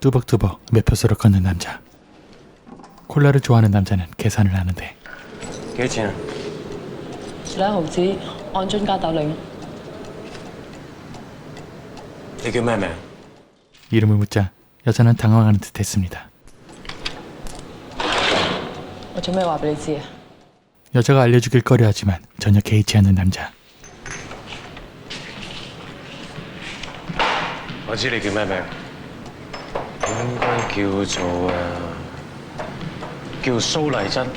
뚜벅뚜벅 매표소를 걷는 남자. 콜라를 좋아하는 남자는 계산을 하는데 幾多錢啊？ 2毫子，按樽加豆零。 你叫咩名？ 이름을 묻자 여자는 당황하는 듯 했습니다. 我做咩話俾你知啊？ 여자가 알려주길 꺼려하지만 전혀 개의치 않는 남자. 我知你叫咩名？應該叫做叫蘇麗珍。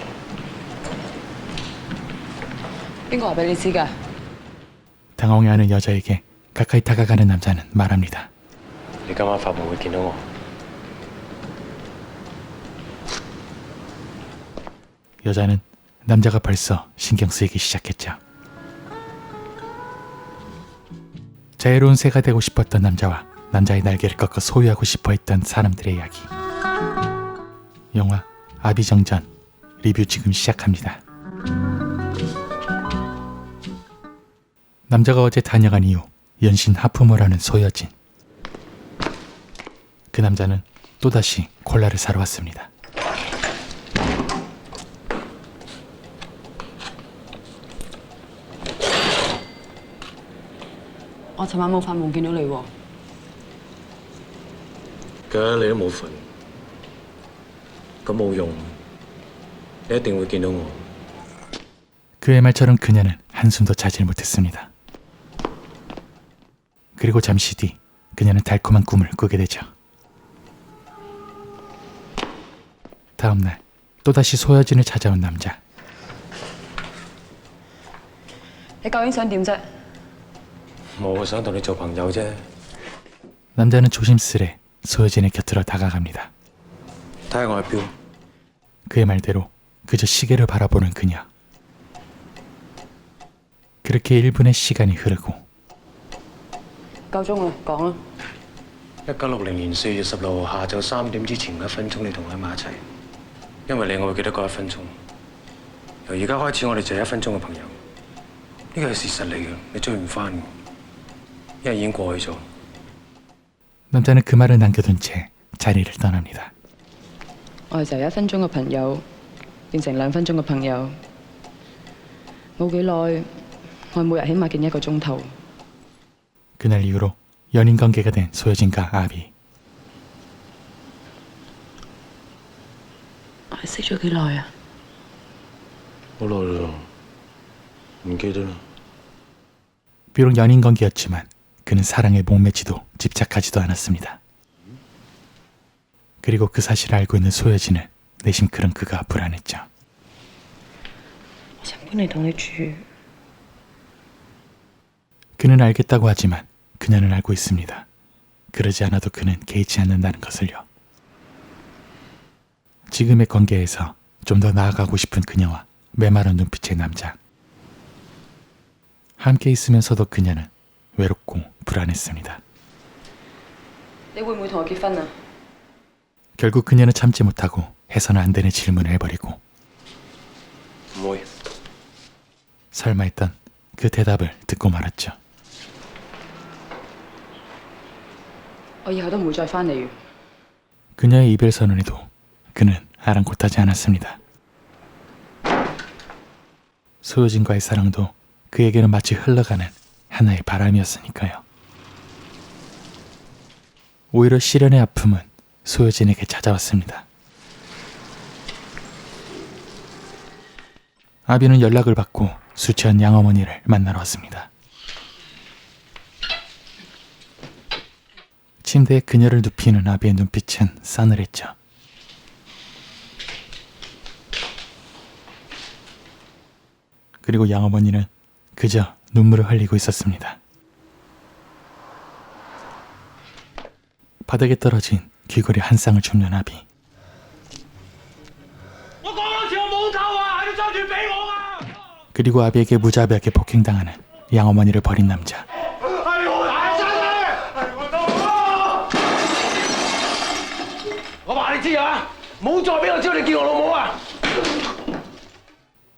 邊個話俾你知㗎？ 당황해하는 여자에게 가까이 다가가는 남자는 말합니다. 你今晚發夢會見到我。 여자는 남자가 벌써 신경 쓰이기 시작했죠. 자유로운 새가 되고 싶었던 남자와 남자의 날개를 꺾어 소유하고 싶어 했던 사람들의 이야기. 영화 아비정전 리뷰 지금 시작합니다. 남자가 어제 다녀간 이후 연신 하품을 하는 소여진. 그 남자는 또다시 콜라를 사러 왔습니다.我尋晚冇發夢見到你喎。 嘅你都冇瞓，咁冇用，你一定會見到我。 그의 말처럼 그녀는 한숨도 자질 못했습니다. 그리고 잠시 뒤 그녀는 달콤한 꿈을 꾸게 되죠. 다음날 또다시 소여진을 찾아온 남자. 你究竟想點啫？ 我想同你做朋友啫。 남자는 조심스레 소여진의 곁으로 다가갑니다. 睇下我嘅錶。 그의 말대로 그저 시계를 바라보는 그녀. 그렇게 1분의 시간이 흐르고 夠鐘啦，講啦。 1960年4月16號下晝3點之前1分鐘，你同我喺埋一齊。因為你，我會記得嗰1分鐘。由而家開始，我哋就係1分鐘嘅朋友。呢個係事實嚟嘅，你追唔翻嘅，因為已經過去咗。 남자는 그 말을 남겨둔 채 자리를 떠납니다. 我哋就由1分鐘嘅朋友變成2分鐘嘅朋友。冇幾耐，我每日起碼見1個鐘頭。 그날 이후로 연인 관계가 된 소여진과 아비. 我哋識咗幾耐啊？ 好耐啦，唔記得啦。 비록 연인 관계였지만 그는 사랑에 목매지도 집착하지도 않았습니다. 그리고 그 사실을 알고 있는 소여진은 내심 그런 그가 불안했죠. 我想搬嚟同你住。 그는 알겠다고 하지만 그녀는 알고 있습니다. 그러지 않아도 그는 개의치 않는다는 것을요. 지금의 관계에서 좀 더 나아가고 싶은 그녀와 메마른 눈빛의 남자. 함께 있으면서도 그녀는 외롭고 불안했습니다. 你會唔會同我結婚啊？ 결국 그녀는 참지 못하고 해서는 안 되는 질문을 해버리고 唔會。 설마 했던 그 대답을 듣고 말았죠. 我以後都唔會再翻嚟。 그녀의 이별 선언에도 그는 아랑곳하지 않았습니다. 소여진과의 사랑도 그에게는 마치 흘러가는 하나의 바람이었으니까요. 오히려 시련의 아픔은 소여진에게 찾아왔습니다. 아비는 연락을 받고 수치한 양어머니를 만나러 왔습니다. 침대에 그녀를 눕히는 아비의 눈빛은 싸늘했죠. 그리고 양어머니는 그저 눈물을 흘리고 있었습니다. 바닥에 떨어진 귀걸이 한 쌍을 줍는 아비. 그리고 아비에게 무자비하게 폭행당하는 양어머니를 버린 남자.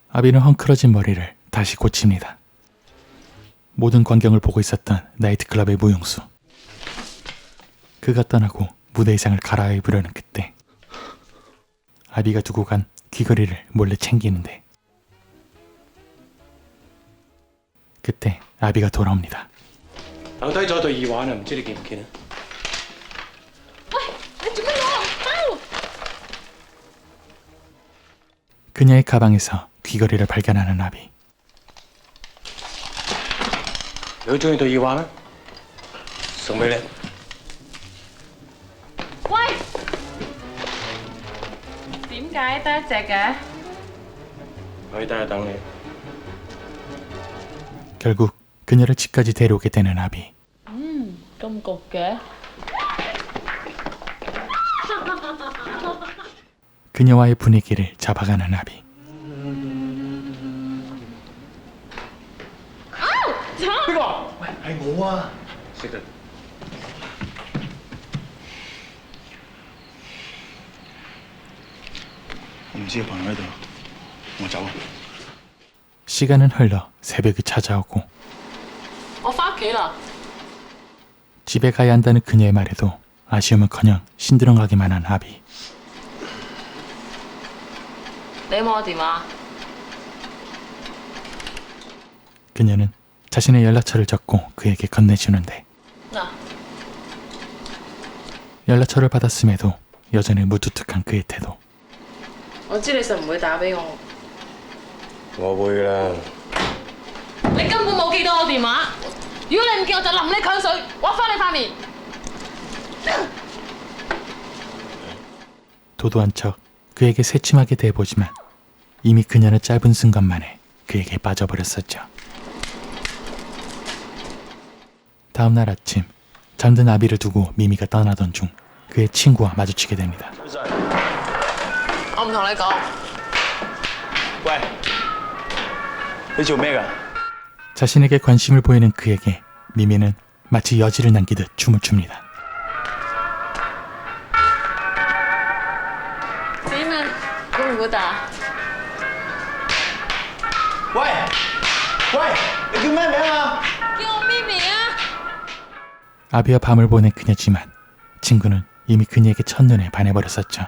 아비는 헝클어진 머리를 다시 고칩니다. 모든 광경을 보고 있었던 나이트클럽의 무용수. 그가 떠나고 무대 의상을 갈아입으려는 그때 아비가 두고 간 귀걸이를 몰래 챙기는데 그때 아비가 돌아옵니다. 留低咗對耳環啊，唔知你見唔見啊？ 그녀의 가방에서 귀걸이를 발견하는 아비. 你好中意對耳環咩？送俾你。喂，點解得一隻嘅？可以等一等你。 결국 그녀를 집까지 데려오게 되는 아비. 咁焗嘅？ 그녀와의 분위기를 잡아가는 아비. 喂，係我啊！識得。我唔知個朋友喺度，我走啊。 시간은 흘러 새벽이 찾아오고 我翻屋企啦。 집에 가야 한다는 그녀의 말에도 아쉬움은커녕 신드렁하기만 한 아비. 你有冇我電話？ 그녀는 자신의 연락처를 적고 그에게 건네주는데 나. 연락처를 받았음에도 여전히 무뚝뚝한 그의 태도. 我知你實唔會打俾我。我會啦。你根本冇記到我電話。如果你唔見我就淋你強水，挖翻你塊面。 도도한 척 그에게 새침하게 대해보지만 이미 그녀는 짧은 순간 만에 그에게 빠져버렸었죠. 다음날 아침 잠든 아비를 두고 미미가 떠나던 중 그의 친구와 마주치게 됩니다. 我唔同你講。喂，你做咩㗎？ 자신에게 관심을 보이는 그에게 미미는 마치 여지를 남기듯 춤을 춥니다. 點啊？估唔估打？喂，喂，你叫咩名啊？ 叫我咪咪啊！ 아비와 밤을 보낸 그녀지만 친구는 이미 그녀에게 첫눈에 반해버렸었죠.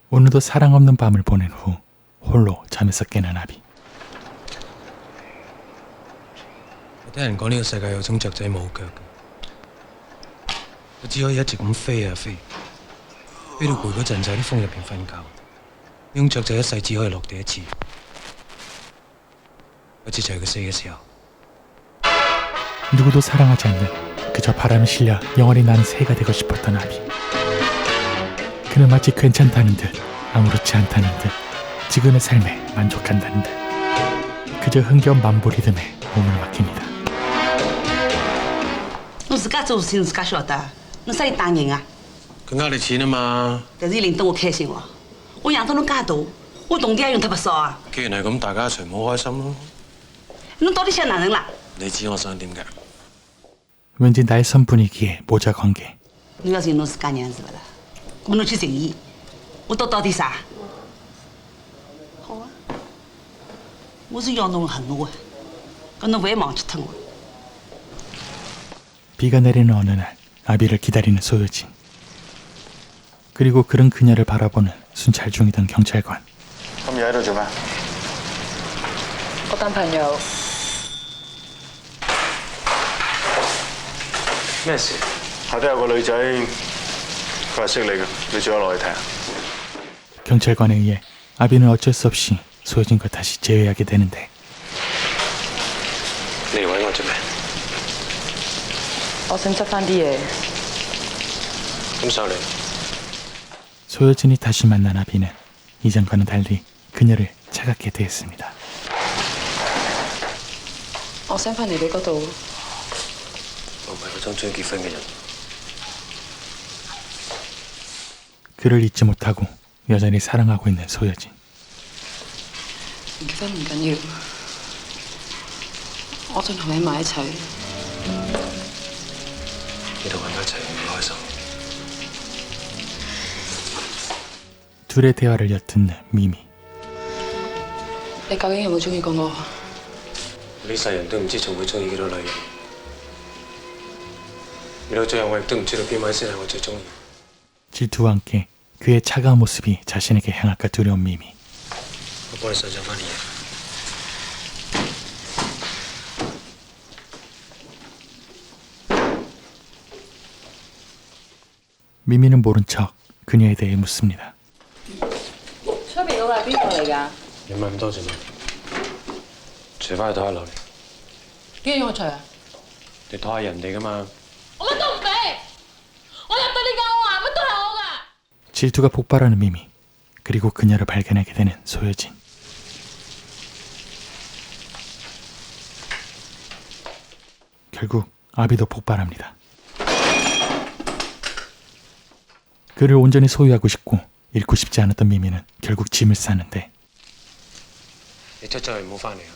오늘도 사랑 없는 밤을 보낸 후 홀로 잠에서 깨는 아비. 我聽人講呢個世界有種雀仔冇腳嘅，佢只可以一直咁飛啊飛，飛到攰嗰陣就喺啲風入邊瞓覺。呢種雀仔一世只可以落地一次，嗰次就係佢死嘅時候。 누구도 사랑하지 않는 그저 바람에 실려 영원히 나는 새가 되고 싶었던 아비. 그는 마치 괜찮다는 듯 아무렇지 않다는 듯 지금의 삶에 만족한다는 듯 그저 흥겨운 만보 리듬에 몸을 맡깁니다. 侬自家做事情自家晓得，侬啥人打人啊？佢呃你錢啊嘛！但是令得我開心喎，我養到侬介大，我同爹用得不少啊。既然係咁，大家一齊唔好開心咯。侬到底想哪能啦？你知我想點嘅？ 왠지 날선 분위기의 모자 관계. 侬要寻侬自家娘是不啦？咁侬去寻伊，我到底啥？好啊，我是要侬恨我，咁侬勿要忘记脱我。 비가 내리는 어느 날 아비를 기다리는 소유진. 그리고 그런 그녀를 바라보는 순찰 중이던 경찰관. 咁夜喺度做咩？我等朋友。 咩事？下低有個女仔，佢係識你嘅，你最好落去睇下。 경찰관에 의해 아비는 어쩔 수 없이 소유진과 다시 재회하게 되는데 你嚟揾我做咩？我想執翻啲嘢。咁上嚟。 소유진이 다시 만난 아비는 이전과는 달리 그녀를 차갑게 대했습니다. 我想翻嚟你嗰度。 我唔係嗰種鍾意結婚嘅人。 그를 잊지 못하고 여전히 사랑하고 있는 소유진. 唔結婚唔緊要，我想同你喺埋一齊。你同佢一齊唔開心。 둘의 대화를 엿듣는 미미. 你究竟有冇中意過我？呢世人都唔知仲會鍾意幾多女人。到最後我亦都唔知道邊位先係我最中意。 질투와 함께 그의 차가운 모습이 자신에게 향할까 두려운 미미. 我幫你上上翻啲嘢。 미미는 모른 척 그녀에 대해 묻습니다. 出邊嗰個係邊個嚟㗎？你問咁多做咩？除翻去睇下落嚟，幾點我除啊？你睇下人哋噶嘛。 我乜都唔俾，我入到呢間屋啊，乜都係我㗎。 질투가 폭발하는 미미. 그리고 그녀를 발견하게 되는 소효진. 결국 아비도 폭발합니다. 그를 온전히 소유하고 싶고 잃고 싶지 않았던 미미는 결국 짐을 싸는데 你出咗去唔好翻嚟啊！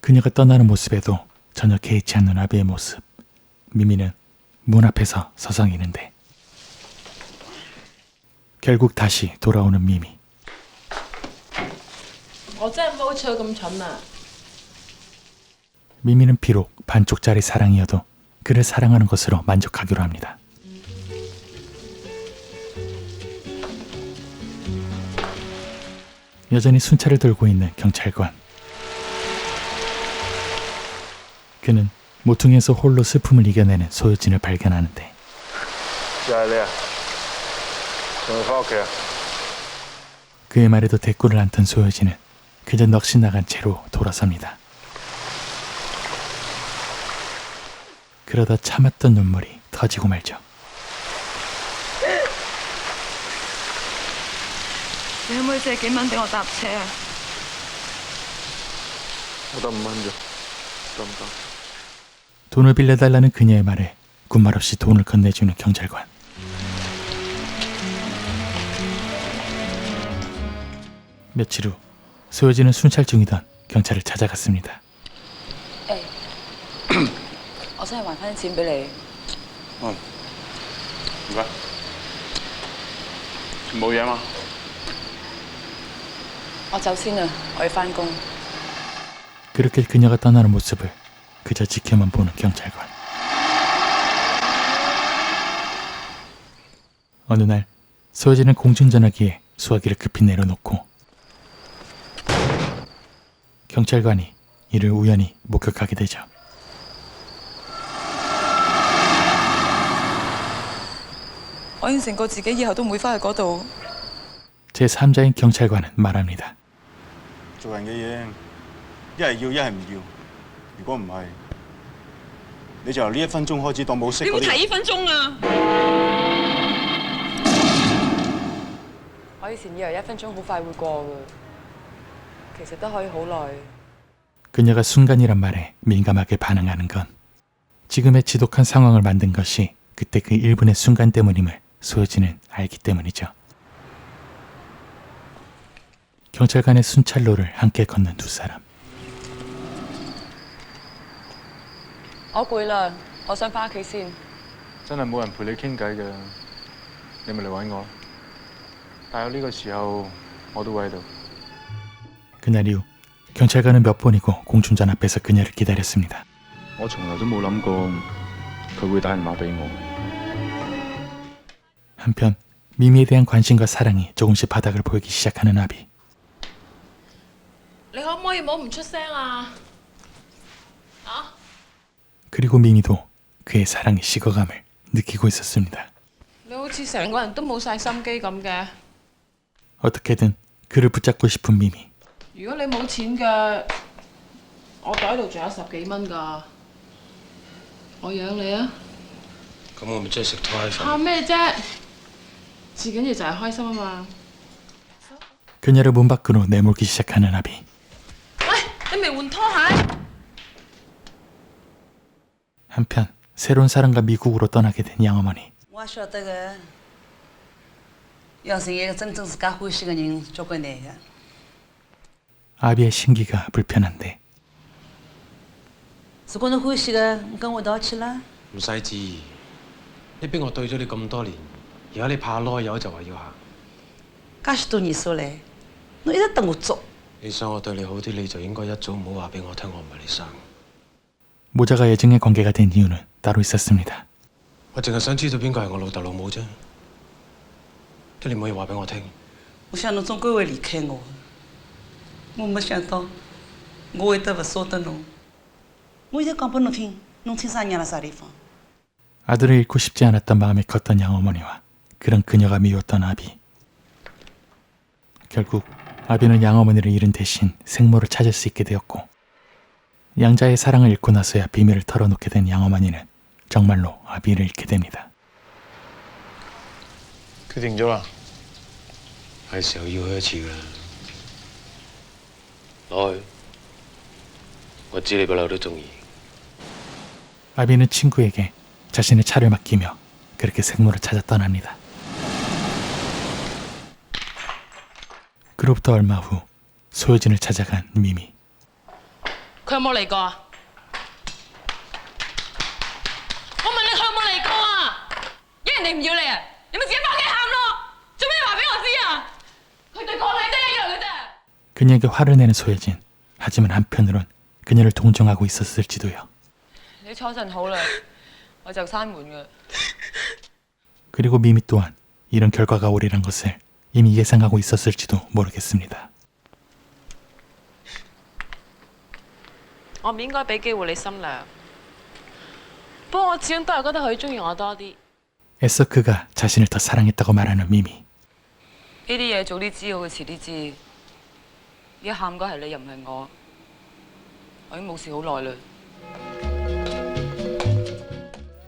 그녀가 떠나는 모습에도 전혀 개의치 않는 아비의 모습. 미미는 문 앞에서 서성이는데 결국 다시 돌아오는 미미. 我真係冇似佢咁蠢啊！ 미미는 비록 반쪽짜리 사랑이어도 그를 사랑하는 것으로 만족하기로 합니다. 여전히 순찰을 들고 있는 경찰관. 그는 모퉁이에서 홀로 슬픔을 이겨내는 소효진을 발견하는데 又係你啊？仲要翻屋企啊？ 그의 말에도 대꾸를 안 턴 소효진은 그저 넋이 나간 채로 돌아섭니다. 그러다 참았던 눈물이 터지고 말죠. 你可唔可以借幾蚊俾我搭車啊？我得5蚊啫，得唔得？ 돈을 빌려달라는 그녀의 말에 군말 없이 돈을 건네주는 경찰관. 며칠 후 소효진은 순찰 중이던 경찰을 찾아갔습니다. 我真係還翻啲錢俾你。唔該。冇嘢嘛？我走先啦，我要翻工。 그렇게 그녀가 떠나는 모습을 그저 지켜만 보는 경찰관. 어느 날 소효진은 공중전화기에 수화기를 급히 내려놓고 경찰관이 이를 우연히 목격하게 되죠.我應承過自己以後都唔會翻去嗰度。 제3자인 경찰관은 말합니다. 做人嘅嘢，一係要，一係唔要。如果唔係，你就由呢1分鐘開始當冇識嗰啲。呢分鐘啊！我以前以為1分鐘好快會過㗎，其實都可以好耐。 그녀가 순간이란 말에 민감하게 반응하는 건 지금의 지독한 상황을 만든 것이 그때 그 1분의 순간 때문임을 소효진은 알기 때문이죠. 경찰관의 순찰로를 함께 걷는 두 사람. 我攰啦，我想翻屋企先。真係冇人陪你傾偈嘅，你咪嚟揾我。但有呢個時候，我都會喺度。 그날 이후 경찰관은 몇 번이고 공중전 앞에서 그녀를 기다렸습니다. 我從來都冇諗過佢會打電話俾我。 한편 미미에 대한 관심과 사랑이 조금씩 바닥을 보이기 시작하는 아비. 你可唔可以唔好唔出聲啊？啊！ 그리고 미미도 그의 사랑의 식어감을 느끼고 있었습니다. 你好似成個人都冇晒心機咁嘅。 어떻게든 그를 붙잡고 싶은 미미. 如果你冇錢嘅，我袋度仲有10幾蚊㗎，我養你啊！咁我咪即係食拖鞋怕咩啫？至緊要就係開心啊嘛！ 그녀를 문 밖으로 내몰기 시작하는 아비. 喂，你未換拖鞋？ 한편 새로운 사람과 미국으로 떠나게 된 양어머니. 我曉得嘅，要是一個真正自家歡喜嘅人，交關難嘅。 아비의 신기가 불편한데 如果你歡喜嘅，你跟我到一起啦。唔使知，你俾我對咗你咁多年，而家你怕攞油就話要行。咁許多年數嚟，你一直等我做。你想我對你好啲，你就應該一早唔好話俾我聽，我唔係你生。 모자가 애증의 관계가 된 이유는 따로 있었습니다. 我淨係想知道邊個係我老豆老母啫。即你唔可以話俾我聽。我想侬總歸會離開我，我沒想到我會得不捨得侬。我現在講俾侬聽，侬親生娘係啥地方？ 아들을 잃고 싶지 않았던 마음이 컸던 양어머니와 그런 그녀가 미웠던 아비. 결국 아비는 양어머니를 잃은 대신 생모를 찾을 수 있게 되었고, 양자의 사랑을 잃고 나서야 비밀을 털어놓게 된 양어머니는 정말로 아비를 잃게 됩니다. 決定咗啦，係時候要去一次㗎啦。攞去，我知你不嬲都中意。 아비는 친구에게 자신의 차를 맡기며 그렇게 생모를 찾아 떠납니다. 그로부터 얼마 후 소효진을 찾아간 미미. 佢有冇嚟過啊？我問你佢有冇嚟過啊？一人哋唔要你啊，你咪自己翻屋企喊咯！做咩話俾我知啊？佢對個女都一樣嘅啫。 그녀에게 화를 내는 소효진. 하지만 한편으론 그녀를 동정하고 있었을지도요. 你初陣好啦，我就閂門㗎。 그리고 미미 또한 이런 결과가 오리란 것을 이미 예상하고 있었을지도 모르겠습니다. 我唔應該俾機會你心涼。不過我始終都係覺得佢中意我多啲。 애써 그가 자신을 더 사랑했다고 말하는 미미. 呢啲嘢早啲知好過遲啲知。而家喊嗰係你，又唔係我。我已經冇事好耐啦。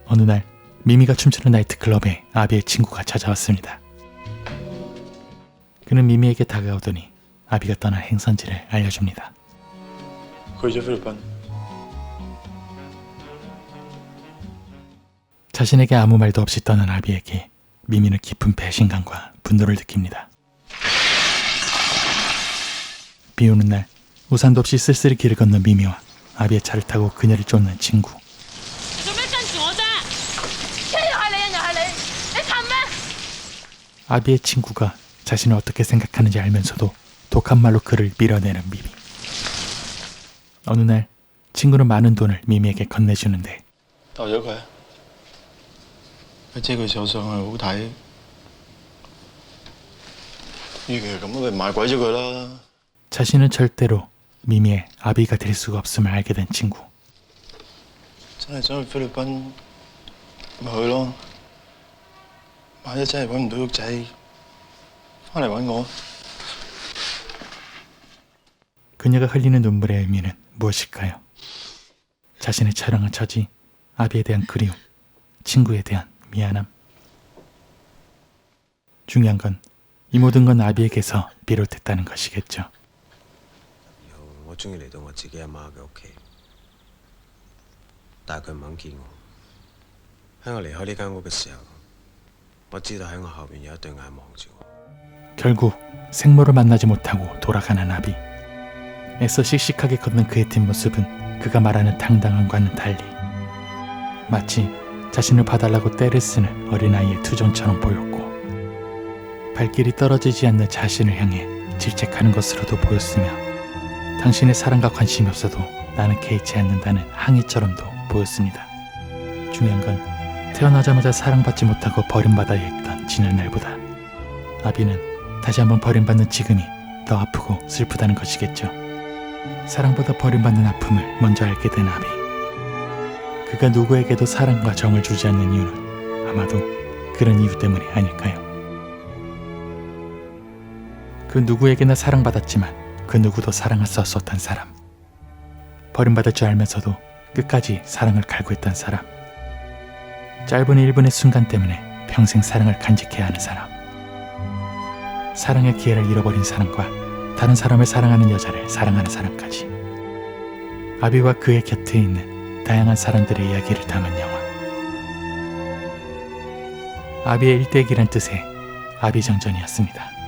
어느 날 미미가 춤추는 나이트클럽에 아비의 친구가 찾아왔습니다. 그는 미미에게 다가오더니 아비가 떠난 행선지를 알려줍니다. 去咗菲律賓。 자신에게 아무 말도 없이 떠난 아비에게 미미는 깊은 배신감과 분노를 느낍니다. 비 오는 날 우산도 없이 쓸쓸히 길을 건넌 미미와 아비의 차를 타고 그녀를 쫓는 친구. 做咩跟住我啫？又係你，又係你，你尋咩？ 아비의 친구가 자신을 어떻게 생각하는지 알면서도 독한 말로 그를 밀어내는 미미. 어느 날 친구는 많은 돈을 미미에게 건네주는데 鬥咗佢，佢遮佢手上係好睇。與其咁，咪賣鬼咗佢啦。 자신은 절대로 미미의 아비가 될 수가 없음을 알게 된 친구. 真係想去菲律賓，咪去咯。萬一真係揾唔到玉仔，翻嚟揾我。 그녀가 흘리는 눈물의 의미는 무엇일까요? 자신의 처량한 처지, 아비에 대한 그리움, 친구에 대한 미안함. 중요한 건 이 모든 건 아비에게서 비롯됐다는 것이겠죠. 我終於嚟到我自己阿媽嘅屋企，但係佢唔肯見我。喺我離開呢間屋嘅時候，我知道喺我後面有一對眼望住我。 결국 생모를 만나지 못하고 돌아가는 아비. 애써 씩씩하게 걷는 그의 뒷모습은 그가 말하는 당당함과는 달리 마치 자신을 봐달라고 떼를 쓰는 어린아이의 투정처럼 보였고, 발길이 떨어지지 않는 자신을 향해 질책하는 것으로도 보였으며, 당신의 사랑과 관심이 없어도 나는 개의치 않는다는 항의처럼도 보였습니다. 중요한 건 태어나자마자 사랑받지 못하고 버림받아야 했던 지난날보다 아비는 다시 한번 버림받는 지금이 더 아프고 슬프다는 것이겠죠. 사랑보다 버림받는 아픔을 먼저 알게 된 아비. 그가 누구에게도 사랑과 정을 주지 않는 이유는 아마도 그런 이유 때문이 아닐까요? 그 누구에게나 사랑받았지만 그 누구도 사랑할 수 없었던 사람. 버림받을 줄 알면서도 끝까지 사랑을 갈구했던 사람. 짧은 1분의 순간 때문에 평생 사랑을 간직해야 하는 사람. 사랑의 기회를 잃어버린 사람과 다른 사람을 사랑하는 여자를 사랑하는 사람까지. 아비와 그의 곁에 있는 다양한 사람들의 이야기를 담은 영화. 아비의 일대기란 뜻의 아비정전이었습니다.